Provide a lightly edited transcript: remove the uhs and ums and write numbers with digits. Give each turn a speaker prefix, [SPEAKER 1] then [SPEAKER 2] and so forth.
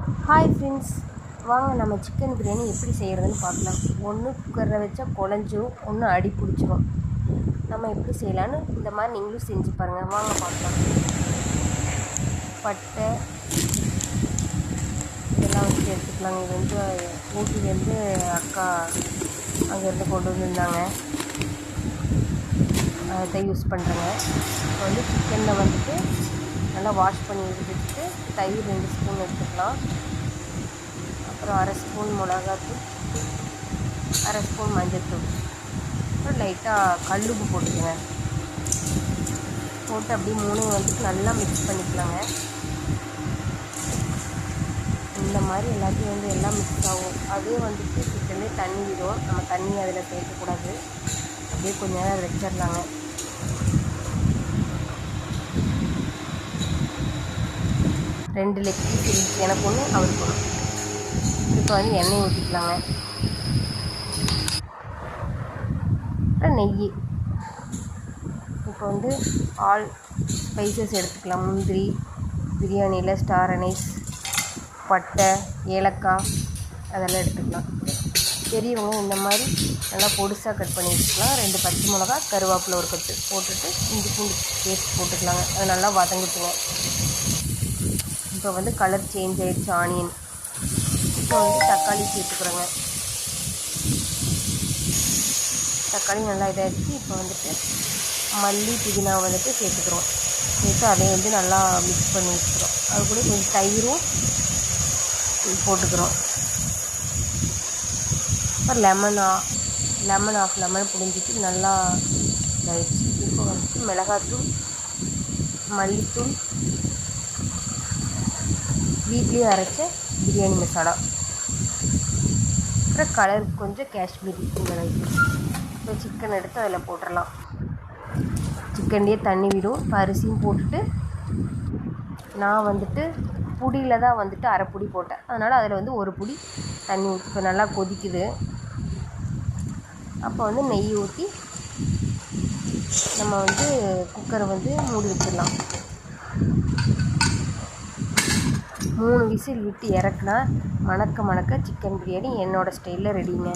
[SPEAKER 1] Hi friends, வாங்க நம்ம chicken biryani எப்படி செய்கிறதுன்னு பார்க்கலாம். ஒன்று குக்கரில் வச்சா குழஞ்சும், ஒன்று அடி பிடிச்சிரும். நம்ம எப்படி செய்யலான்னு இந்த மாதிரி நீங்களும் செஞ்சு பாருங்கள். வாங்க பார்க்கலாம். பட்டை இதெல்லாம் வச்சு எடுத்துக்கலாங்க. இது வந்து ஊட்டிலேருந்து அக்கா அங்கேருந்து கொண்டு வந்திருந்தாங்க, அதை யூஸ் பண்ணுறேங்க. இப்போ வந்து சிக்கனில் வந்துட்டு நல்லா வாஷ் பண்ணி எடுத்துட்டு தயிர் 2 ஸ்பூன் எடுத்துக்கலாம். அப்புறம் அரை ஸ்பூன் மிளகாத்தூள், அரை ஸ்பூன் மஞ்சள்தூள், அப்புறம் லைட்டாக கல்லுப்பு போட்டுக்கோங்க. போட்டு அப்படியே மூணையும் வந்துட்டு நல்லா மிக்ஸ் பண்ணிக்கலாங்க. இந்த மாதிரி எல்லாத்தையும் வந்து எல்லாம் மிக்ஸ் ஆகும். அதே வந்துட்டு சிக்கன்லேயே தண்ணி விடும். நம்ம தண்ணி அதில் சேர்க்கக்கூடாது. அப்படியே கொஞ்ச நேரம் வச்சிடலாங்க. ரெண்டு லெக் பீஸ் இருந்துச்சு, எனக்கு ஒன்று அவருக்கு ஒன்று. இப்போ வந்து எண்ணெய் ஊற்றிக்கலாங்க. அப்புறம் நெய். இப்போ வந்து ஆல் ஸ்பைசஸ் எடுத்துக்கலாம். முந்திரி, பிரியாணியில் ஸ்டார் அனைஸ், பட்டை, ஏலக்காய் அதெல்லாம் எடுத்துக்கலாம். பெரியவங்க இந்த மாதிரி நல்லா பொடிசாக கட் பண்ணி வச்சுக்கலாம். 2 பச்சை மிளகா, கருவேப்பிலை ஒரு கட்டு போட்டுட்டு இஞ்சி பூண்டு பேஸ்ட் போட்டுக்கலாங்க. அது நல்லா வதங்கிட்டுங்க. இப்போ வந்து கலர் சேஞ்ச் ஆகிடுச்சு ஆனியன். இப்போ வந்து தக்காளி சேர்த்துக்கிறோங்க. தக்காளி நல்லா இதாகிடுச்சு. இப்போ வந்துட்டு மல்லி, புதினா வந்துட்டு சேர்த்துக்கிறோம். சேர்த்து அதையும் வந்து நல்லா மிக்ஸ் பண்ணி வச்சுக்கிறோம். அது கூட கொஞ்சம் தயிரும் போட்டுக்கிறோம். அப்புறம் லெமன் புழிஞ்சிட்டு நல்லா இதாகிடுச்சு. இப்போ வந்துட்டு மிளகாத்தூள், மல்லித்தூள், வீட்லேயே அரைச்ச பிரியாணி மசாலா, அப்புறம் கலருக்கு கொஞ்சம் காஷ்மீரி மிளகு. இப்போ சிக்கன் எடுத்து அதில் போட்டுடலாம். சிக்கன்லேயே தண்ணி விடும். இப்போ அரிசியும் போட்டுட்டு நான் வந்துட்டு புடியில் தான் வந்துட்டு அரை புடி போட்டேன். அதனால் அதில் வந்து ஒரு புடி தண்ணி ஊற்றி இப்போ நல்லா கொதிக்குது. அப்போ வந்து நெய் ஊற்றி நம்ம வந்து குக்கரை வந்து மூடி வச்சிடலாம். 3 விசில் விட்டு இறக்குனா மணக்க சிக்கன் பிரியாணி என்னோடய ஸ்டைலில் ரெடிங்க.